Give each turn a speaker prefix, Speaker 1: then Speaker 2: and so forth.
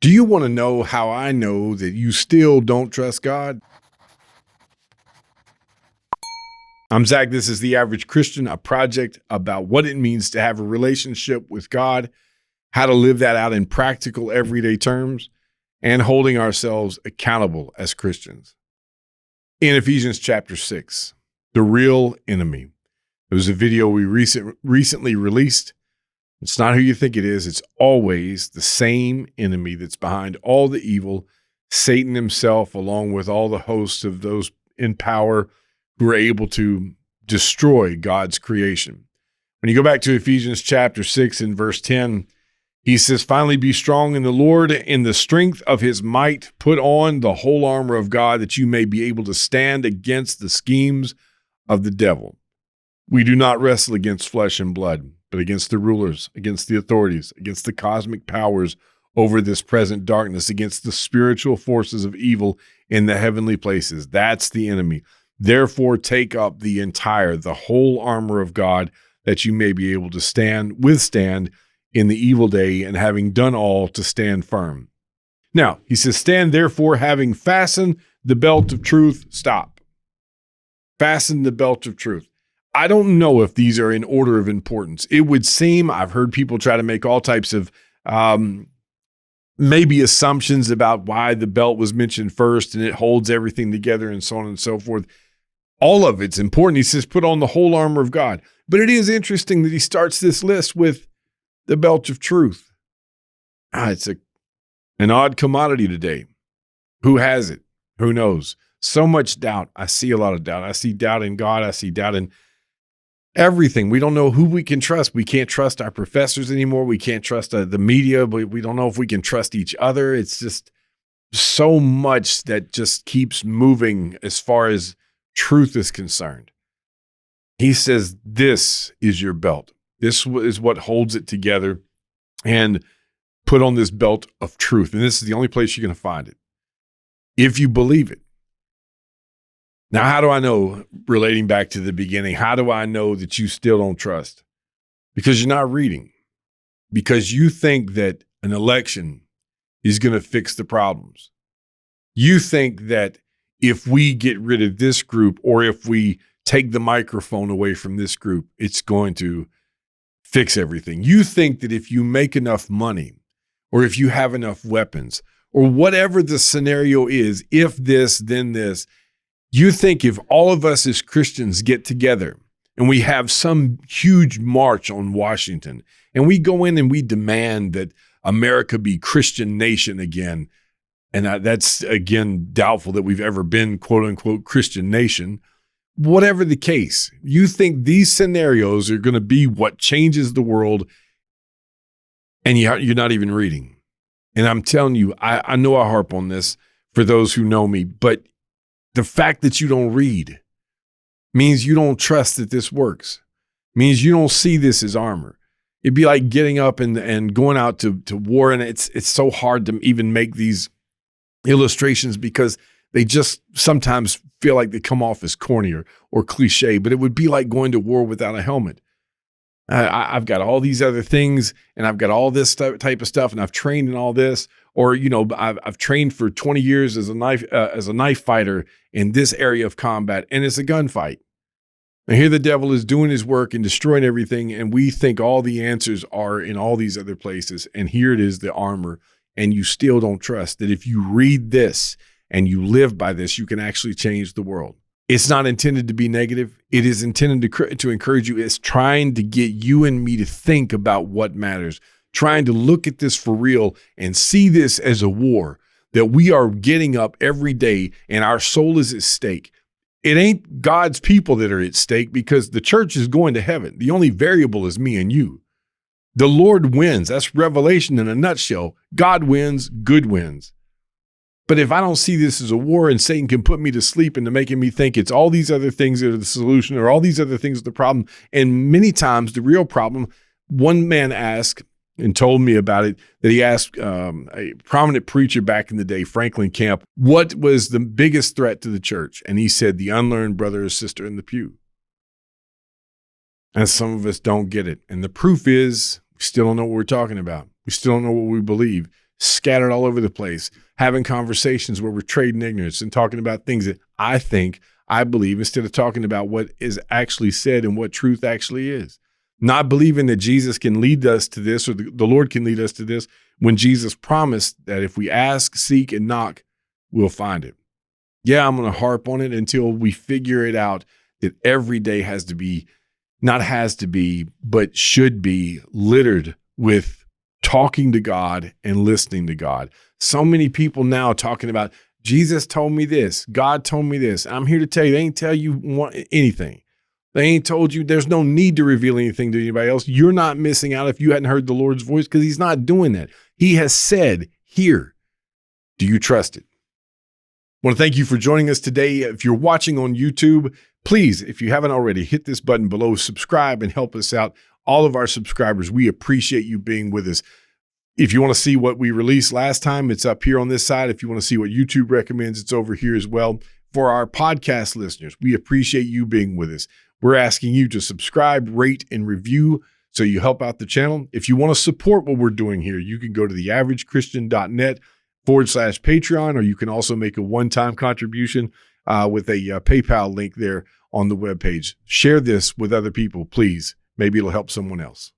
Speaker 1: Do you want to know how I know that you still don't trust God? I'm Zach. This is The Average Christian, a project about what it means to have a relationship with God, how to live that out in practical, everyday terms, and holding ourselves accountable as Christians. In Ephesians chapter 6, the real enemy. There was a video we recently released. It's not who you think it is. It's always the same enemy that's behind all the evil, Satan himself, along with all the hosts of those in power who are able to destroy God's creation. When you go back to Ephesians chapter 6 and verse 10, he says, "Finally be strong in the Lord, in the strength of his might. Put on the whole armor of God, that you may be able to stand against the schemes of the devil. We do not wrestle against flesh and blood, but against the rulers, against the authorities, against the cosmic powers over this present darkness, against the spiritual forces of evil in the heavenly places." That's the enemy. "Therefore, take up the whole armor of God, that you may be able to withstand in the evil day, and having done all, to stand firm." Now, he says, "Stand therefore, having fastened the belt of truth." Stop. Fasten the belt of truth. I don't know if these are in order of importance. It would seem, I've heard people try to make all types of maybe assumptions about why the belt was mentioned first and it holds everything together and so on and so forth. All of it's important. He says, put on the whole armor of God. But it is interesting that he starts this list with the belt of truth. It's an odd commodity today. Who has it? Who knows? So much doubt. I see a lot of doubt. I see doubt in God. I see doubt in everything. We don't know who we can trust. We can't trust our professors anymore. We can't trust the media, but we don't know if we can trust each other. It's just so much that just keeps moving as far as truth is concerned. He says, this is your belt. This is what holds it together, and put on this belt of truth. And this is the only place you're going to find it, if you believe it. Now, how do I know, relating back to the beginning, how do I know that you still don't trust? Because you're not reading. Because you think that an election is going to fix the problems. You think that if we get rid of this group, or if we take the microphone away from this group, it's going to fix everything. You think that if you make enough money, or if you have enough weapons, or whatever the scenario is, if this, then this, you think if all of us as Christians get together and we have some huge march on Washington, and we go in and we demand that America be Christian nation again, and that's, again, doubtful that we've ever been, quote unquote, Christian nation. Whatever the case, you think these scenarios are going to be what changes the world, and you're not even reading. And I'm telling you, I know I harp on this for those who know me, but the fact that you don't read means you don't trust that this works, means you don't see this as armor. It'd be like getting up and going out to war, and it's so hard to even make these illustrations because they just sometimes feel like they come off as corny or cliche, but it would be like going to war without a helmet. I've got all these other things, and I've got all this type of stuff, and I've trained in all this, or I've trained for 20 years as a knife fighter in this area of combat, and it's a gunfight. And here the devil is doing his work and destroying everything, and we think all the answers are in all these other places, and here it is, the armor, and you still don't trust that if you read this and you live by this, you can actually change the world. It's not intended to be negative. It is intended to encourage you. It's trying to get you and me to think about what matters, trying to look at this for real and see this as a war, that we are getting up every day and our soul is at stake. It ain't God's people that are at stake, because the church is going to heaven. The only variable is me and you. The Lord wins. That's Revelation in a nutshell. God wins, good wins. But if I don't see this as a war, and Satan can put me to sleep into making me think it's all these other things that are the solution, or all these other things are the problem, and many times the real problem, one man asked and told me about it, that he asked a prominent preacher back in the day, Franklin Camp, what was the biggest threat to the church? And he said, the unlearned brother or sister in the pew. And some of us don't get it. And the proof is, we still don't know what we're talking about. We still don't know what we believe. scattered all over the place, having conversations where we're trading ignorance and talking about things that I believe, instead of talking about what is actually said and what truth actually is. Not believing that Jesus can lead us to this, or the Lord can lead us to this, when Jesus promised that if we ask, seek, and knock, we'll find it. Yeah, I'm going to harp on it until we figure it out, that every day has to be, not has to be, but should be littered with talking to God and listening to God. So many people now talking about, Jesus told me this, God told me this. I'm here to tell you, they ain't tell you anything. They ain't told you, there's no need to reveal anything to anybody else. You're not missing out if you hadn't heard the Lord's voice, because he's not doing that. He has said, here, do you trust it? I want to thank you for joining us today. If you're watching on YouTube, please, if you haven't already, hit this button below, subscribe, and help us out. All of our subscribers, we appreciate you being with us. If you want to see what we released last time, it's up here on this side. If you want to see what YouTube recommends, it's over here as well. For our podcast listeners, we appreciate you being with us. We're asking you to subscribe, rate, and review so you help out the channel. If you want to support what we're doing here, you can go to theaveragechristian.net/Patreon, or you can also make a one-time contribution with a PayPal link there on the webpage. Share this with other people, please. Maybe it'll help someone else.